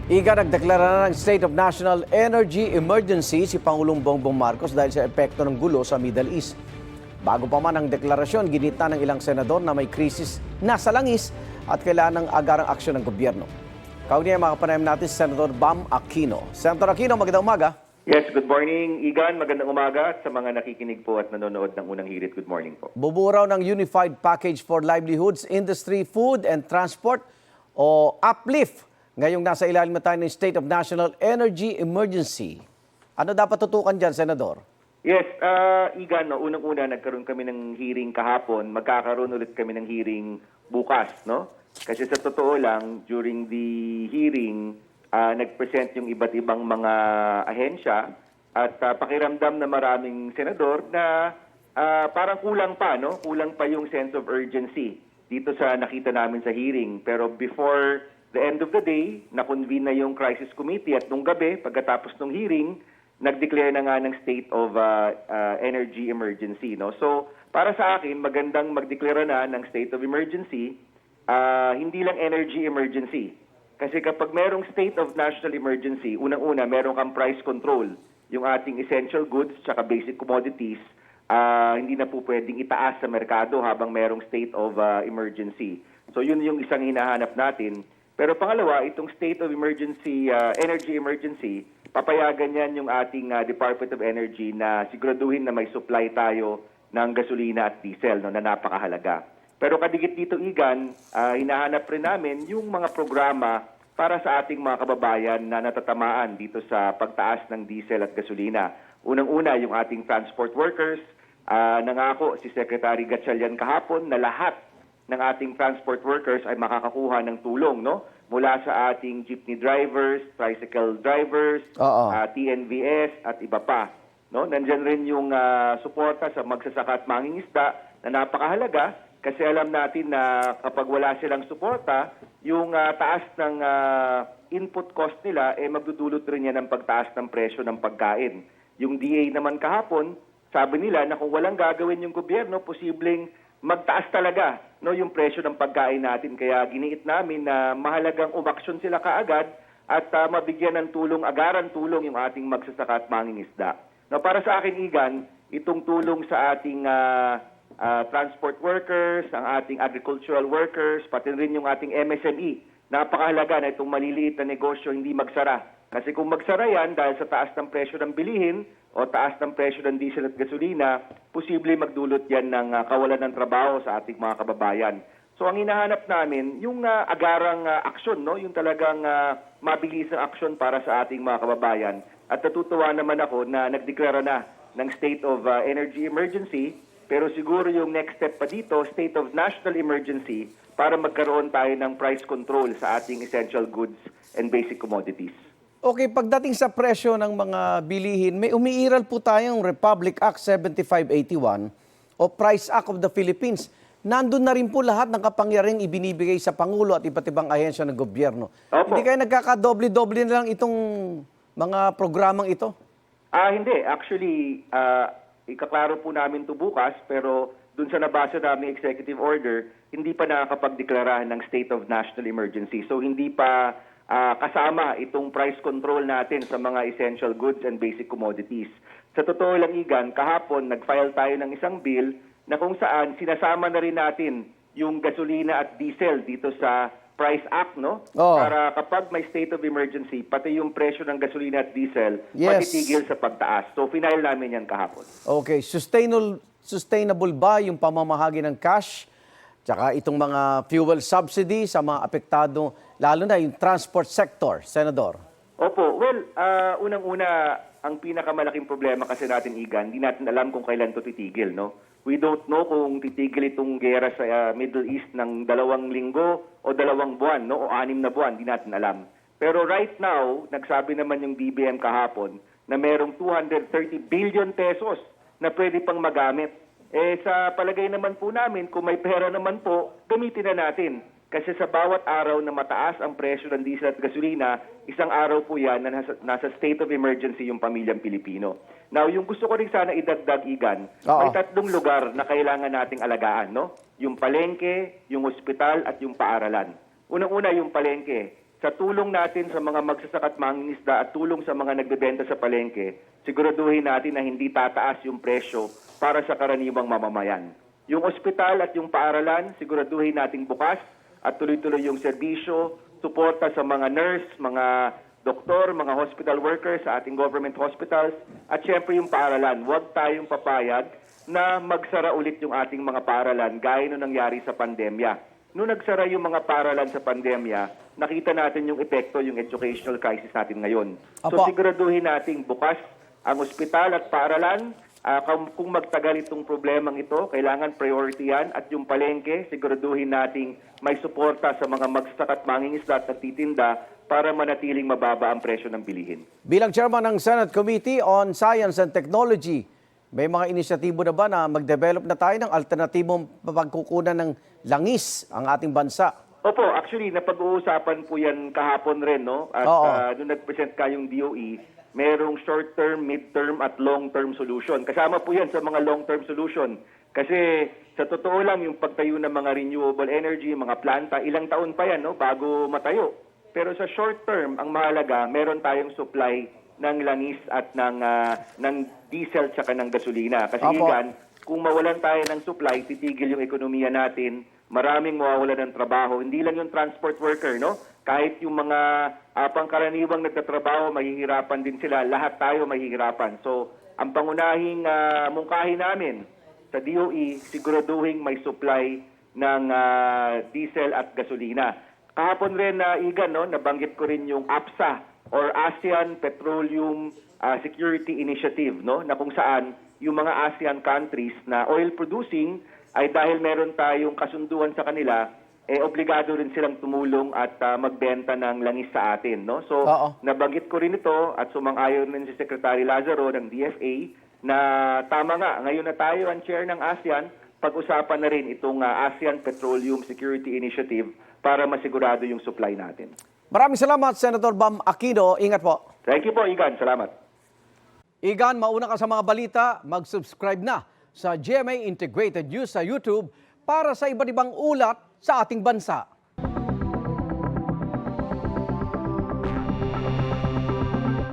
Nagdeklara na ng State of National Energy Emergency si Pangulong Bongbong Marcos dahil sa epekto ng gulo sa Middle East. Bago pa man ang deklarasyon, ginita ng ilang senador na may krisis na sa langis at kailangan ng agarang aksyon ng gobyerno. Kaugnay ang mga panayam natin si Senator Bam Aquino. Senator Aquino, magandang umaga. Yes, good morning, Igan. Magandang umaga at sa mga nakikinig po at nanonood ng unang hirit. Good morning po. Bubuo raw ng Unified Package for Livelihoods, Industry, Food and Transport o UPLIFT. Ngayong nasa ilalim na tayo ng State of National Energy Emergency. Ano dapat tutukan dyan, Senador? Yes, Igan, no, unang-una nagkaroon kami ng hearing kahapon. Magkakaroon ulit kami ng hearing bukas, no? Kasi sa totoo lang, during the hearing, nag-present yung iba't ibang mga ahensya at pakiramdam na maraming senador na parang kulang pa, no? Kulang pa yung sense of urgency dito sa nakita namin sa hearing. Pero before the end of the day, na-convene na yung crisis committee at nung gabi, pagkatapos ng hearing, nag-declare na nga ng state of energy emergency. No? So, para sa akin, magandang mag-declare na ng state of emergency, hindi lang energy emergency. Kasi kapag merong state of national emergency, unang-una, meron kang price control. Yung ating essential goods tsaka basic commodities, hindi na po pwedeng itaas sa merkado habang merong state of emergency. So, yun yung isang hinahanap natin. Pero pangalawa, itong state of emergency, energy emergency, papayagan yan yung ating Department of Energy na siguraduhin na may supply tayo ng gasolina at diesel, no, na napakahalaga. Pero kadigit dito, Igan, hinahanap rin namin yung mga programa para sa ating mga kababayan na natatamaan dito sa pagtaas ng diesel at gasolina. Unang-una, yung ating transport workers. Nangako si Secretary Gatchalian kahapon na lahat ng ating transport workers ay makakakuha ng tulong, no? Mula sa ating jeepney drivers, tricycle drivers, TNVS at iba pa, no? Nandiyan rin yung suporta sa magsasaka at mangingisda na napakahalaga kasi alam natin na kapag wala silang suporta, yung taas ng input cost nila magdudulot rin yan ng pagtaas ng presyo ng pagkain. Yung DA naman kahapon, sabi nila na kung walang gagawin yung gobyerno, posibleng magtaas talaga, no, yung presyo ng pagkain natin. Kaya giniit namin na mahalagang umaksyon sila kaagad at mabigyan ng tulong, agaran tulong yung ating magsasaka at mangingisda. No, para sa akin, Igan, itong tulong sa ating transport workers, ang ating agricultural workers, pati rin yung ating MSME, napakahalaga na itong maliliit na negosyo hindi magsara. Kasi kung magsara yan dahil sa taas ng presyo ng bilihin o taas ng presyo ng diesel at gasolina, posible magdulot yan ng kawalan ng trabaho sa ating mga kababayan. So ang hinahanap namin, yung agarang aksyon, no? Yung talagang mabilis ang aksyon para sa ating mga kababayan. At natutuwa naman ako na nagdeklara na ng state of energy emergency, pero siguro yung next step pa dito, state of national emergency, para magkaroon tayo ng price control sa ating essential goods and basic commodities. Okay, pagdating sa presyo ng mga bilihin, may umiiral po tayong Republic Act 7581 o Price Act of the Philippines. Nandun na rin po lahat ng kapangyarihang ibinibigay sa Pangulo at iba't ibang ahensya ng gobyerno. Opo. Hindi kayo nagkakadoble-doble na lang itong mga programang ito? Hindi. Actually, ikaklaro po namin ito bukas, pero dun sa nabasa namin executive order, hindi pa nakakapagdeklara ng state of national emergency. So hindi pa kasama itong price control natin sa mga essential goods and basic commodities. Sa totoo lang, Igan, kahapon nag-file tayo ng isang bill na kung saan sinasama na rin natin yung gasolina at diesel dito sa Price Act, no? Para kapag may state of emergency, pati yung presyo ng gasolina at diesel, patitigil sa pagtaas. So, final namin yan kahapon. Okay. Sustainable ba yung pamamahagi ng cash? Tsaka itong mga fuel subsidy sa mga apektado, lalo na yung transport sector, Senador? Opo. Well, unang-una, ang pinakamalaking problema kasi natin, Igan, hindi natin alam kung kailan ito titigil, no? We don't know kung titigil itong gera sa Middle East ng 2 linggo o 2 buwan, no? O 6 na buwan, hindi natin alam. Pero right now, nagsabi naman yung BBM kahapon na merong 230 billion pesos na pwede pang magamit. Sa palagay naman po namin, kung may pera naman po, gamitin na natin. Kasi sa bawat araw na mataas ang presyo ng diesel at gasolina, isang araw po yan na nasa state of emergency yung pamilyang Pilipino. Now, yung gusto ko rin sana idagdag, Igan, may 3 lugar na kailangan nating alagaan, no? Yung palengke, yung ospital, at yung paaralan. Unang-una, yung palengke. sa tulong natin sa mga magsasaka at mangingisda at tulong sa mga nagbebenta sa palengke, siguraduhin natin na hindi tataas yung presyo para sa karaniwang mamamayan. Yung ospital at yung paaralan, siguraduhin nating bukas at tuloy-tuloy yung serbisyo, suporta sa mga nurse, mga doktor, mga hospital workers sa ating government hospitals, at syempre yung paaralan. Huwag tayong papayag na magsara ulit yung ating mga paaralan gaya nung nangyari sa pandemya. Noong nagsara yung mga paaralan sa pandemya, nakita natin yung epekto, yung educational crisis natin ngayon. So Apo. siguraduhin nating bukas ang ospital at paaralan. Kung magtagal itong problemang ito, kailangan priority yan. At yung palengke, siguraduhin nating may suporta sa mga magsasaka at mangingisda at nagtitinda para manatiling mababa ang presyo ng bilihin. Bilang chairman ng Senate Committee on Science and Technology, may mga inisyatibo na ba na mag-develop na tayo ng alternatibong pagkukunan ng langis ang ating bansa? Opo, actually, napag-uusapan po yan kahapon rin, no? At Oo. nung nag-present kayong DOE, merong short-term, mid-term at long-term solution. Kasama po yan sa mga long-term solution. Kasi sa totoo lang, yung pagtayo ng mga renewable energy, mga planta, ilang taon pa yan, no? Bago matayo. Pero sa short-term, ang mahalaga, meron tayong supply ng langis at ng diesel tsaka ng gasolina. Kasi Opo. yan, kung mawalan tayo ng supply, titigil yung ekonomiya natin, maraming mawawalan ng trabaho. Hindi lang yung transport worker, no? Kahit yung mga pangkaraniwang nagtatrabaho, mahihirapan din sila. Lahat tayo mahihirapan. So, ang pangunahing mungkahi namin sa DOE, siguraduhin may supply ng diesel at gasolina. Kahapon rin, Igan, no? Nabanggit ko rin yung APSA or ASEAN Petroleum Security Initiative, no? Na kung saan yung mga ASEAN countries na oil producing ay dahil meron tayong kasunduan sa kanila, obligado rin silang tumulong at magbenta ng langis sa atin, no? So, Oo. nabanggit ko rin ito at sumang-ayon rin si Secretary Lazaro ng DFA na tama nga, ngayon na tayo ang chair ng ASEAN, pag-usapan na rin itong ASEAN Petroleum Security Initiative para masigurado yung supply natin. Maraming salamat, Senator Bam Aquino. Ingat po. Thank you po, Igan. Salamat. Igan, mauna ka sa mga balita, mag-subscribe na sa GMA Integrated News sa YouTube para sa iba't ibang ulat sa ating bansa.